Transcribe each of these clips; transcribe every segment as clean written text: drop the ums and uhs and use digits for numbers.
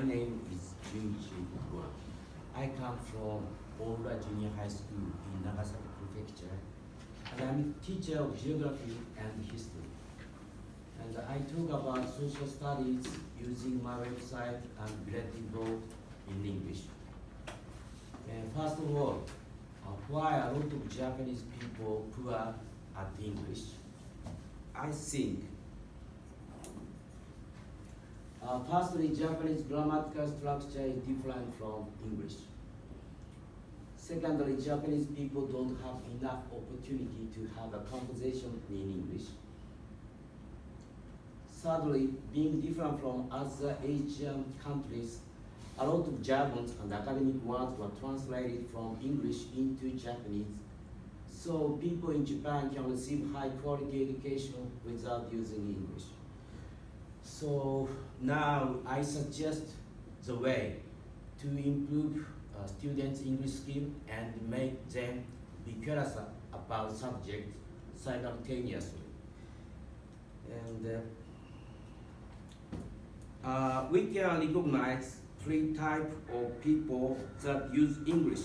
name is Junichi Ukura. I come from Oura Junior High School in Nagasaki Prefecture, and I'm a teacher of geography and history. And I talk about social studies using my website and related blog in English. And first of all, why a lot of Japanese people poor at English? I think firstly, Japanese grammatical structure is different from English. Secondly, Japanese people don't have enough opportunity to have a conversation in English. Thirdly, being different from other Asian countries, a lot of jargons and academic words were translated from English into Japanese, so people in Japan can receive high quality education without using English. So now I suggest the way to improve students' English skill and make them be curious about subjects simultaneously. And we can recognize three types of people that use English.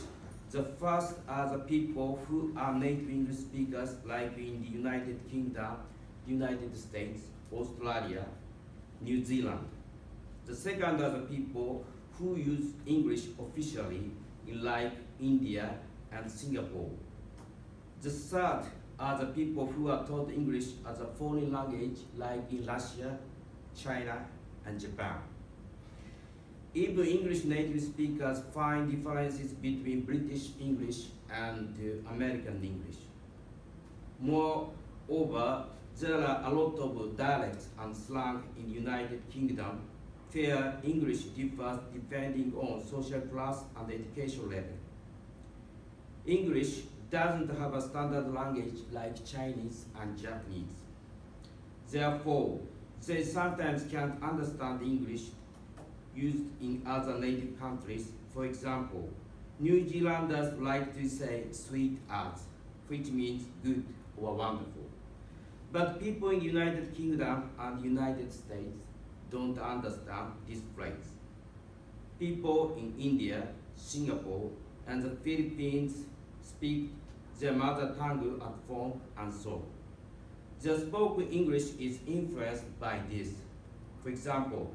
The first are the people who are native English speakers, like in the United Kingdom, United States, Australia, New Zealand. The second are the people who use English officially in like India and Singapore. The third are the people who are taught English as a foreign language like in Russia, China, and Japan. Even English native speakers find differences between British English and American English. Moreover, there are a lot of dialects and slang in the United Kingdom where English differs depending on social class and education level. English doesn't have a standard language like Chinese and Japanese. Therefore, they sometimes can't understand English used in other native countries. For example, New Zealanders like to say sweet as, which means good or wonderful. But people in the United Kingdom and the United States don't understand this phrase. People in India, Singapore, and the Philippines speak their mother tongue at home and so. Their spoken English is influenced by this. For example,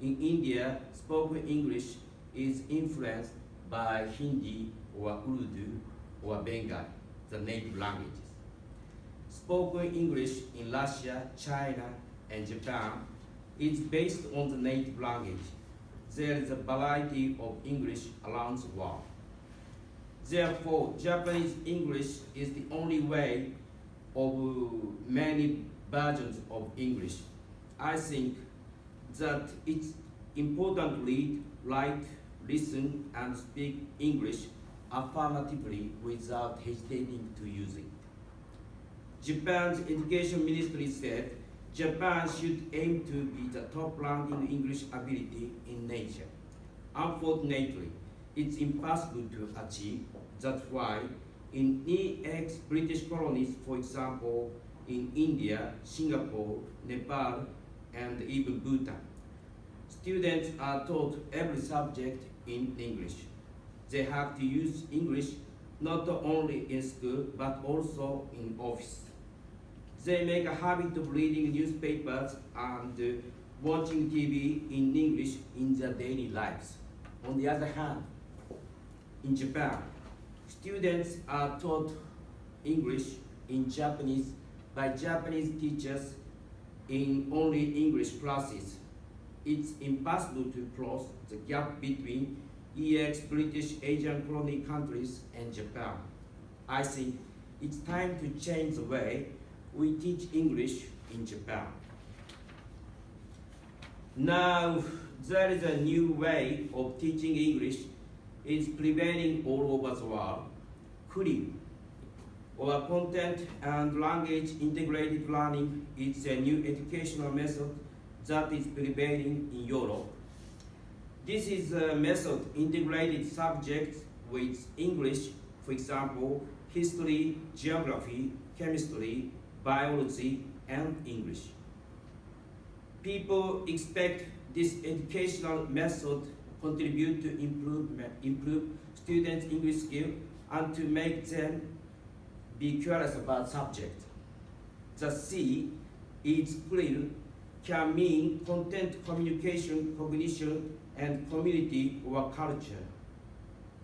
in India, spoken English is influenced by Hindi or Urdu or Bengali, the native languages. Spoken English in Russia, China, and Japan is based on the native language. There is a variety of English around the world. Therefore, Japanese English is the only way of many versions of English. I think that it's important to read, write, listen, and speak English affirmatively without hesitating to use it. Japan's education ministry said Japan should aim to be the top rank in English ability in nature. Unfortunately, it's impossible to achieve. That's why in ex-British colonies, for example, in India, Singapore, Nepal, and even Bhutan, students are taught every subject in English. They have to use English not only in school, but also in office. They make a habit of reading newspapers and watching TV in English in their daily lives. On the other hand, in Japan, students are taught English in Japanese by Japanese teachers in only English classes. It's impossible to close the gap between ex-British Asian colony countries and Japan. I think it's time to change the way we teach English in Japan. Now, there is a new way of teaching English. It's prevailing all over the world. CULIM, or Content and Language Integrated Learning, is a new educational method that is prevailing in Europe. This is a method integrated subjects with English, for example, history, geography, chemistry, biology, and English. People expect This educational method contributes to improve students' English skills and to make them be curious about subject. The C is clear can mean content, communication, cognition, and community or culture.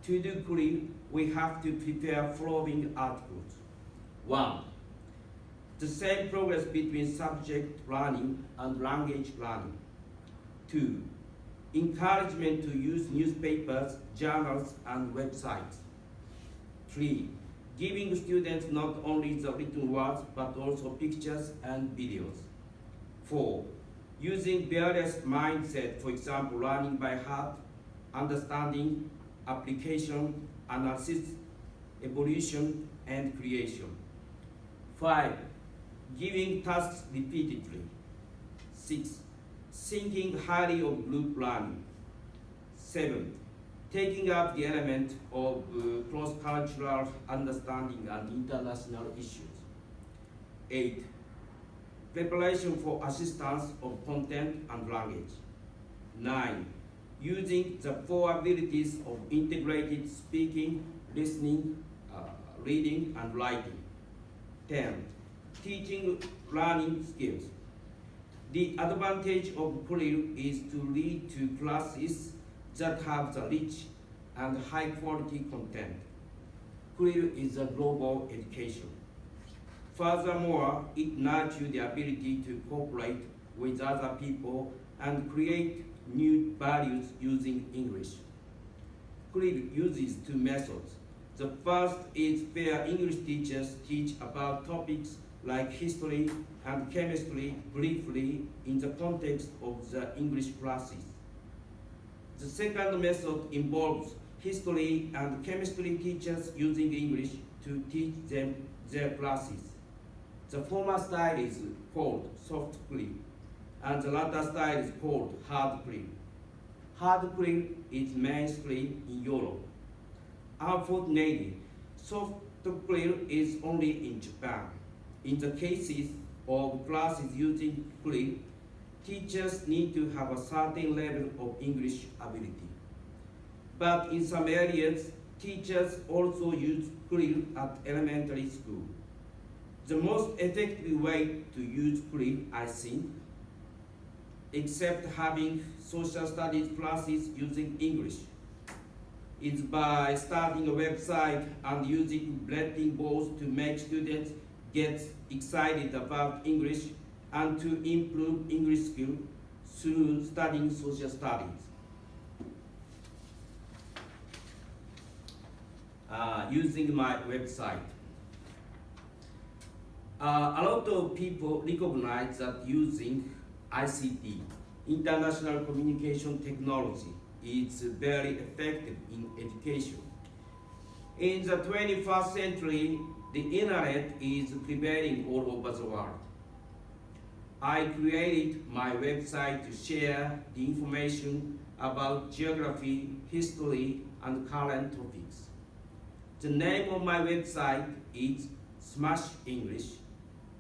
To do clear, we have to prepare following articles. 1. The same progress between subject learning and language learning. 2. Encouragement to use newspapers, journals, and websites. 3. Giving students not only the written words, but also pictures and videos. 4. Using various mindsets, for example, learning by heart, understanding, application, analysis, evolution, and creation. 5. Giving tasks repeatedly. 6. Thinking highly of group learning. 7. Taking up the element of cross-cultural understanding and international issues. 8. Preparation for assistance of content and language. 9. Using the 4 abilities of integrated speaking, listening, reading, and writing. 10. Teaching learning skills. The advantage of CLIL is to lead to classes that have the rich and high-quality content. CLIL is a global education. Furthermore, it nurtures the ability to cooperate with other people and create new values using English. CLIL uses 2 methods. The first is where English teachers teach about topics like history and chemistry briefly in the context of the English classes. The second method involves history and chemistry teachers using English to teach them their classes. The former style is called soft CLIL, and the latter style is called hard CLIL. Hard CLIL is mainstream in Europe. Unfortunately, soft CLIL is only in Japan. In the cases of classes using CLIL, teachers need to have a certain level of English ability. But in some areas, teachers also use CLIL at elementary school. The most effective way to use CLIL, I think, except having social studies classes using English, is by starting a website and using bulletin boards to make students get excited about English and to improve English skills through studying social studies. Using my website. A lot of people recognize that using ICT, International Communication Technology, is very effective in education. In the 21st century, the internet is prevailing all over the world. I created my website to share the information about geography, history, and current topics. The name of my website is Smash English.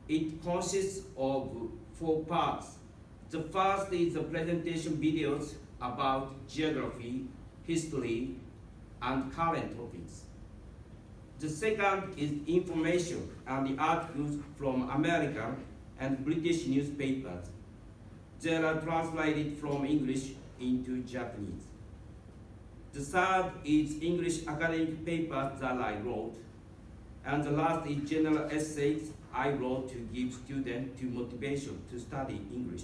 It consists of 4 parts. The first is the presentation videos about geography, history, and current topics. The second is information and the articles from American and British newspapers. They are translated from English into Japanese. The third is English academic papers that I wrote. And the last is general essays I wrote to give students motivation to study English.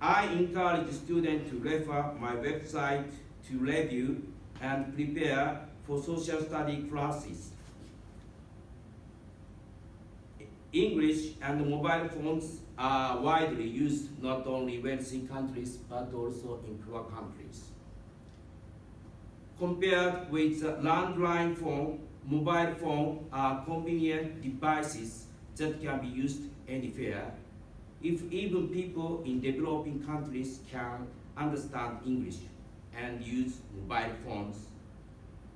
I encourage students to refer my website to review and prepare for social study classes. English and mobile phones are widely used not only in wealthy countries but also in poor countries. Compared with the landline phone, mobile phones are convenient devices that can be used anywhere. If even people in developing countries can understand English and use mobile phones,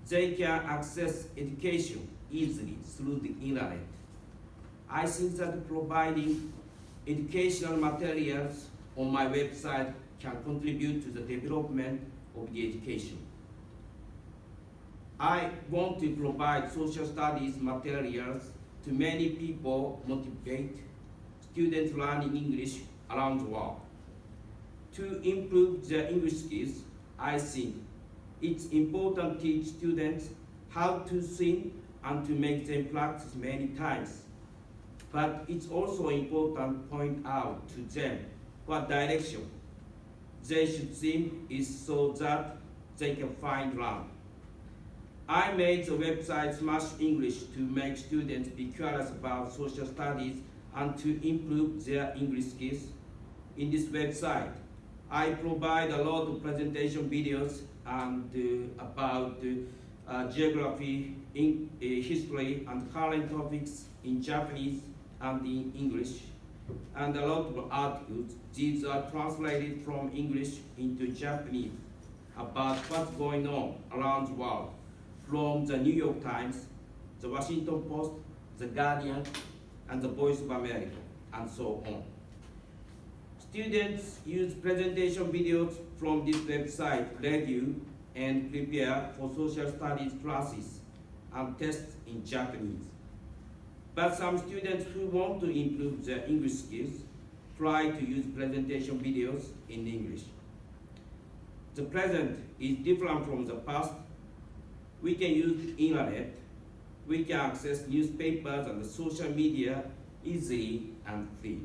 they can access education easily through the internet. I think that providing educational materials on my website can contribute to the development of the education. I want to provide social studies materials to many people, motivate students learning English around the world. To improve their English skills, I think it's important to teach students how to think and to make them practice many times. But it's also important to point out to them what direction they should think is so that they can find learn. I made the website Smash English to make students be curious about social studies and to improve their English skills. In this website, I provide a lot of presentation videos and about geography, history, and current topics in Japanese and in English, and a lot of articles. These are translated from English into Japanese about what's going on around the world, from the New York Times, the Washington Post, the Guardian, and the Voice of America, and so on. Students use presentation videos from this website, review, and prepare for social studies classes and tests in Japanese. But some students who want to improve their English skills try to use presentation videos in English. The present is different from the past. We can use the internet. We can access newspapers and social media easily and free.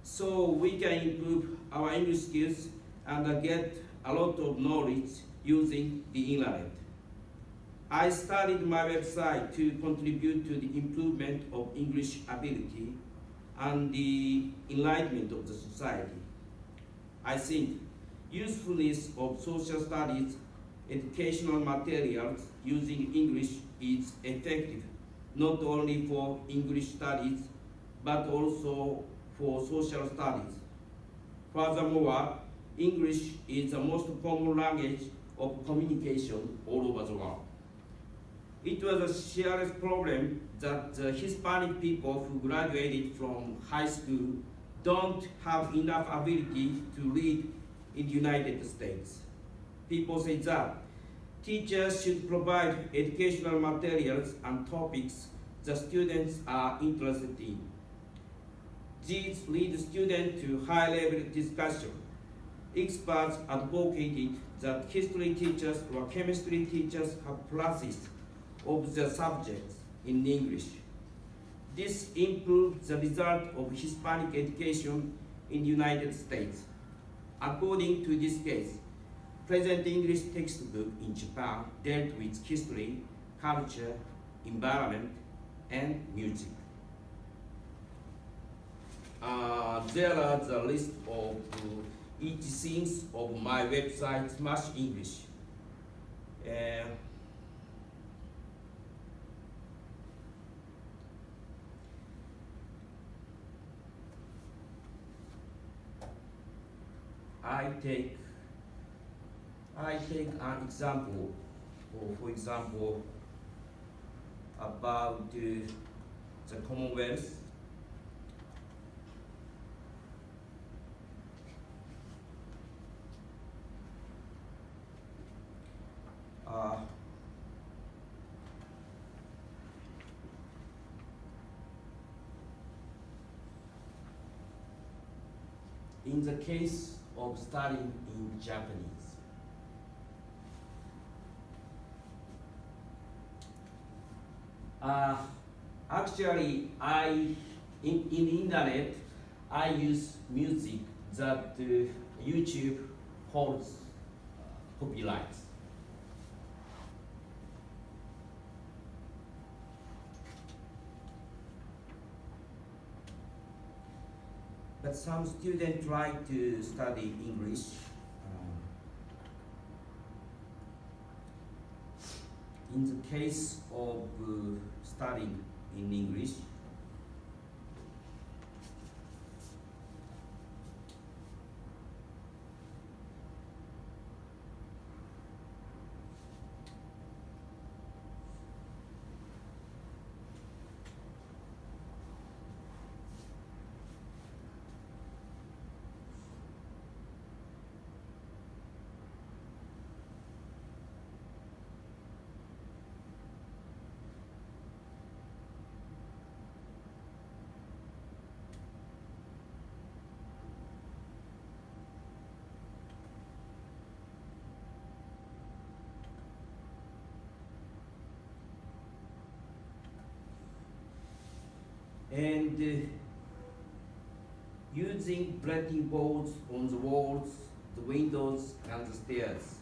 So we can improve our English skills and get a lot of knowledge using the internet. I started my website to contribute to the improvement of English ability and the enlightenment of the society. I think usefulness of social studies educational materials using English is effective not only for English studies but also for social studies. Furthermore, English is the most common language of communication all over the world. It was a serious problem that the Hispanic people who graduated from high school don't have enough ability to read in the United States. People say that teachers should provide educational materials and topics the students are interested in. These lead students to high-level discussion. Experts advocated that history teachers or chemistry teachers have classes of the subjects in English. This improves the result of Hispanic education in the United States. According to this case, present English textbook in Japan dealt with history, culture, environment, and music. There are the list of each things of my website, Smash English. I take an example, for example, about the Commonwealth. In the case of studying in Japanese, actually, in internet, I use music that YouTube holds copyright. But some students try to study English. In the case of studying in English, And using bulletin boards on the walls, the windows, and the stairs.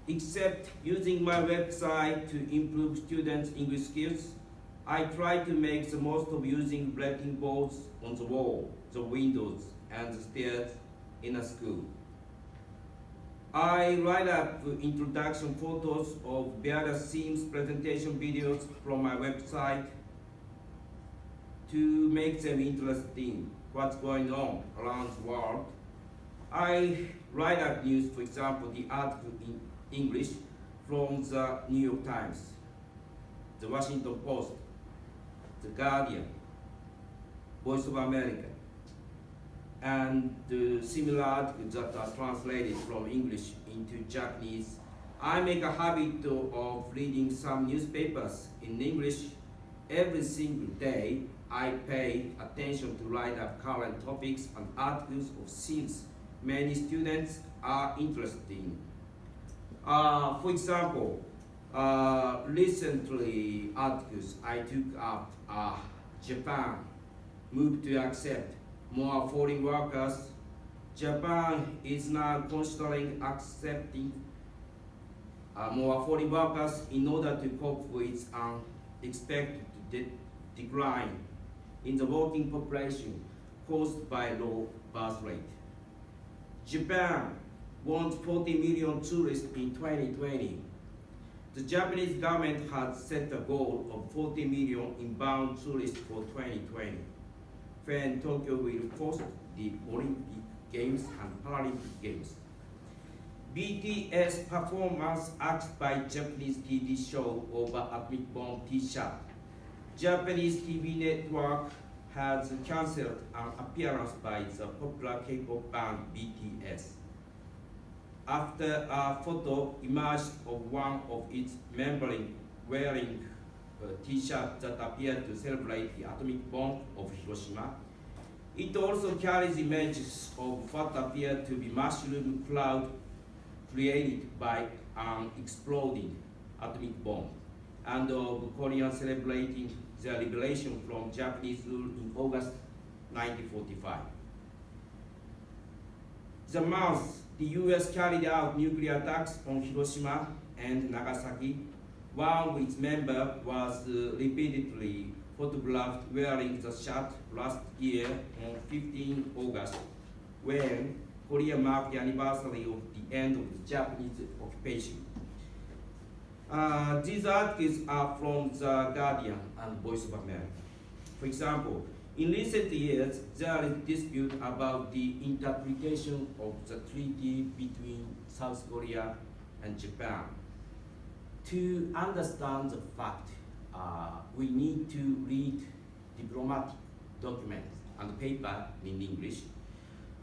Except using my website to improve students' English skills, I try to make the most of using bulletin boards on the wall, the windows, and the stairs in a school. I write up introduction photos of various themes presentation videos from my website to make them interested in what's going on around the world. I write up news, for example, the article in English from the New York Times, the Washington Post, the Guardian, Voice of America, and the similar articles that are translated from English into Japanese. I make a habit of reading some newspapers in English every single day. I pay attention to write up current topics and articles of things many students are interested in. For example, recently articles I took up Japan moved to accept more foreign workers. Japan is now considering accepting more foreign workers in order to cope with its unexpected decline in the working population caused by low birth rate. Japan wants 40 million tourists in 2020. The Japanese government has set a goal of 40 million inbound tourists for 2020, when Tokyo will host the Olympic Games and Paralympic Games. BTS performance act by Japanese TV show over atomic bomb T-shirt. Japanese TV network has cancelled an appearance by the popular K-pop band BTS after a photo emerged of one of its members wearing a T-shirt that appeared to celebrate the atomic bomb of Hiroshima. It also carries images of what appeared to be mushroom cloud created by an exploding atomic bomb, and of Koreans celebrating their liberation from Japanese rule in August 1945. The month the US carried out nuclear attacks on Hiroshima and Nagasaki, one of its members was repeatedly photographed wearing the shirt last year on 15 August, when Korea marked the anniversary of the end of the Japanese occupation. These articles are from the Guardian and Voice of America. For example, in recent years, there is dispute about the interpretation of the treaty between South Korea and Japan. To understand the fact, we need to read diplomatic documents and paper in English.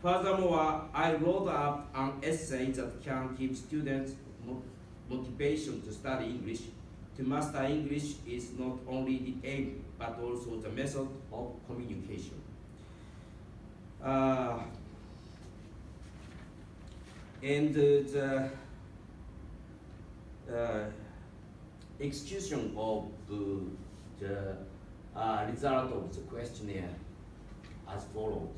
Furthermore, I wrote up an essay that can give students motivation to study English. To master English is not only the aim, but also the method of communication. And the execution of the result of the questionnaire as follows.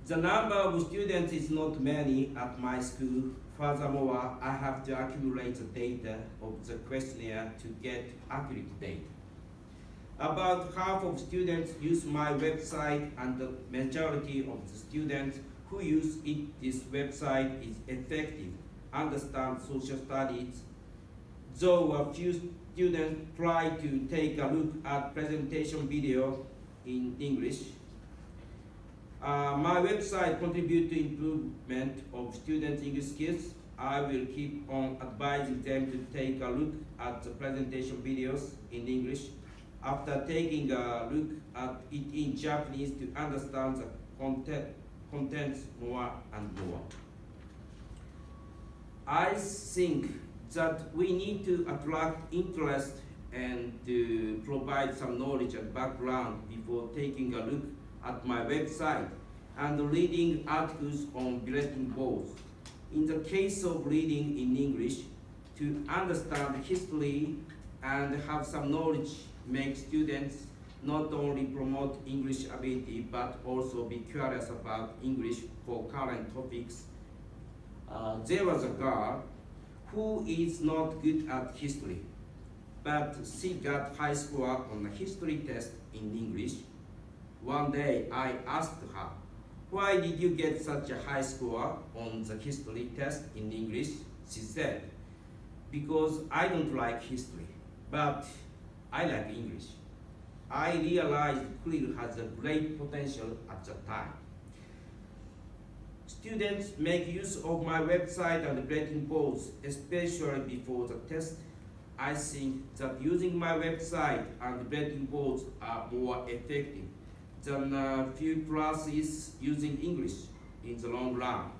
The number of students is not many at my school. Furthermore, I have to accumulate the data of the questionnaire to get accurate data. About half of students use my website, and the majority of the students who use this website is effective, understand social studies, though a few students try to take a look at presentation video in English. My website contributes to improvement of students' English skills. I will keep on advising them to take a look at the presentation videos in English after taking a look at it in Japanese to understand the contents more and more. I think that we need to attract interest and to provide some knowledge and background before taking a look at my website and reading articles on bulletin boards. In the case of reading in English, to understand history, and have some knowledge make students not only promote English ability but also be curious about English for current topics. There was a girl who is not good at history, but she got high score on a history test in English. One day I asked her, "Why did you get such a high score on the history test in English?" She said, "Because I don't like history, but I like English." I realized Krill has a great potential at the time. Students make use of my website and grading boards, especially before the test. I think that using my website and grading boards are more effective than a few classes using English in the long run.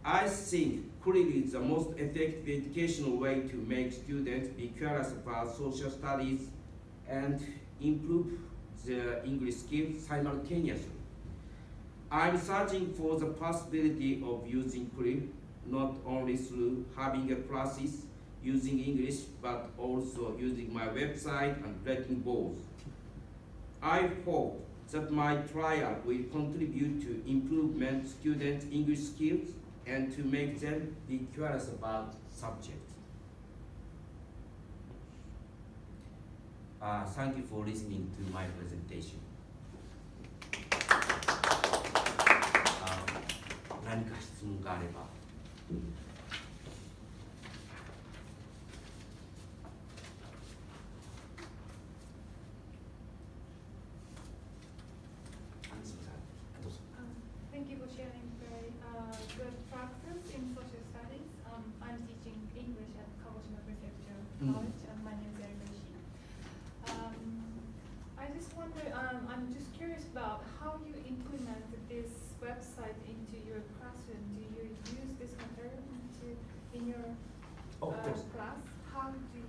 I think Krill is the most effective educational way to make students be curious about social studies and improve their English skills simultaneously. I'm searching for the possibility of using Krill not only through having a classes using English, but also using my website and grading boards. I hope that my trial will contribute to improvement students' English skills and to make them be curious about subjects. Thank you for listening to my presentation. 何か質問があれば。Thank you for sharing very good practice in social studies. I'm teaching English at Kagoshima Prefecture College, and my name is Erigoshi. I just wonder, I'm just curious about how you implement this website into your classroom. Do you use this material in your class? How would you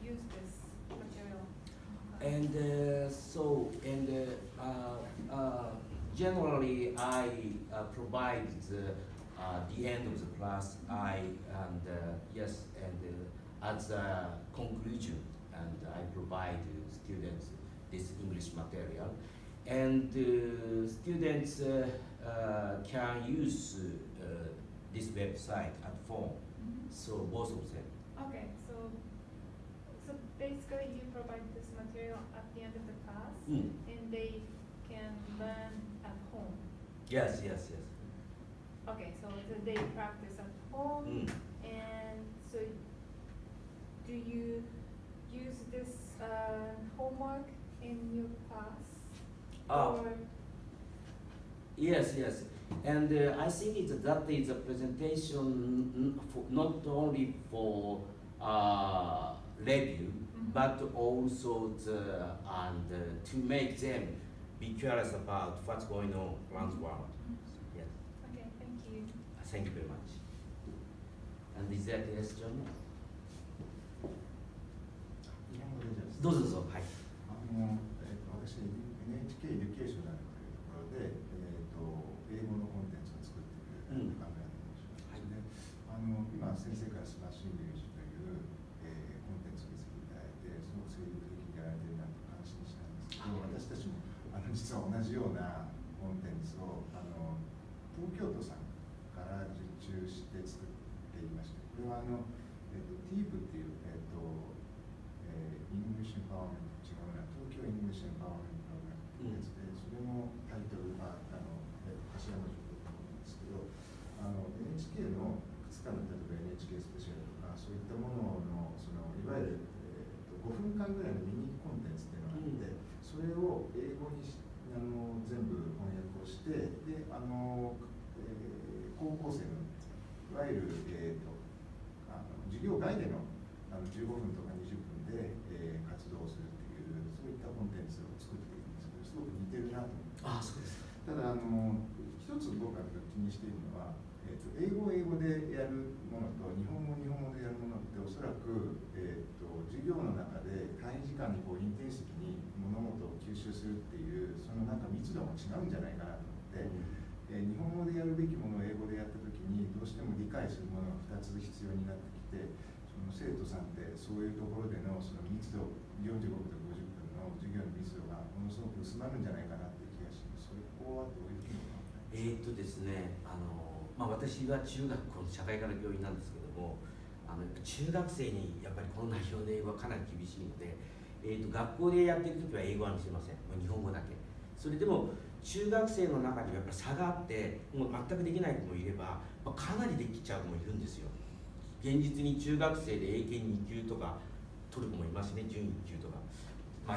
use this material? Generally, I provide the end of the class. As a conclusion, and I provide students this English material, and students can use this website at home. So both of them. Okay, so basically you provide this material at the end of the class, and they can learn at home. Yes. Okay, so they practice at home, and so do you use this homework in your class? Yes, and I think that is a presentation not only for review, but also to make them be curious about what's going on around the world. Yes. Okay, thank you. Thank you very much. And is there a question? どうぞ。はい。私 NHK エデュケーショナルというところで、英語のコンテンツを作っているカメラの仕事ですね。今先生からスマッシュイングリッシュというコンテンツを見せていただいて、すごく精力的にやられているなと感心したんですけど、私たちも実は同じようなコンテンツを東京都さんから受注して作っていまして、これはTEEP っていうEnglish Empowerment 違うな、東京 English Empowerment プログラムというやつで、それのタイトルは頭文字だと思うんですけど、NHK のいくつかの例えば NHK スペシャルとかそういったもののいわゆる、5分間ぐらいのミニコンテンツっていうのがあって、それを英語に全部翻訳をして、で高校生のいわゆる、授業外での15分とか20分で、活動をするっていうそういったコンテンツを作っているんですけど、すごく似てるなと思って。そうです。ただ一つ僕が気にしているのは、英語でやるものと日本語でやるものっておそらく、授業の中で単位時間にインテンシティに物事を吸収するっていうその密度も違うんじゃないかなと思って、日本語でやるべきものを英語でやった時にどうしても理解するものが2つ必要になってきて、生徒さんってそういうところでのその密度45分と50分の授業の密度がものすごく薄まるんじゃないかなっていう気がします。そこはどういうふうに思いますか？ですね、私は中学校の社会科の教員なんですけども、中学生にやっぱりこの内容で英語はかなり厳しいので、学校でやってる時は英語は見せません。もう日本語だけ。それでも中学生の中にはやっぱり差があって、もう全くできない子もいれば、かなりできちゃう子もいるんですよ。現実に中学生で英検2級とか取る子もいますね、準1級とか。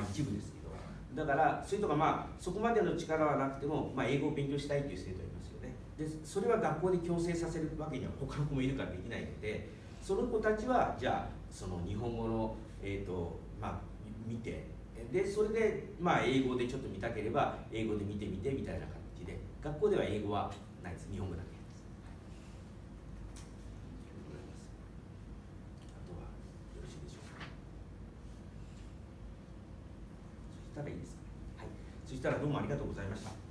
一部ですけど。だからそういうとかそこまでの力はなくても、英語を勉強したいという生徒はいますよね。でそれは学校で強制させるわけには他の子もいるからできないので、その子たちはじゃあその日本語の見て、でそれで英語でちょっと見たければ英語で見てみてみたいな感じで、学校では英語はないです。日本語だけです。あとはよろしいでしょうか。そしたらいいですか。はい。そしたらどうもありがとうございました。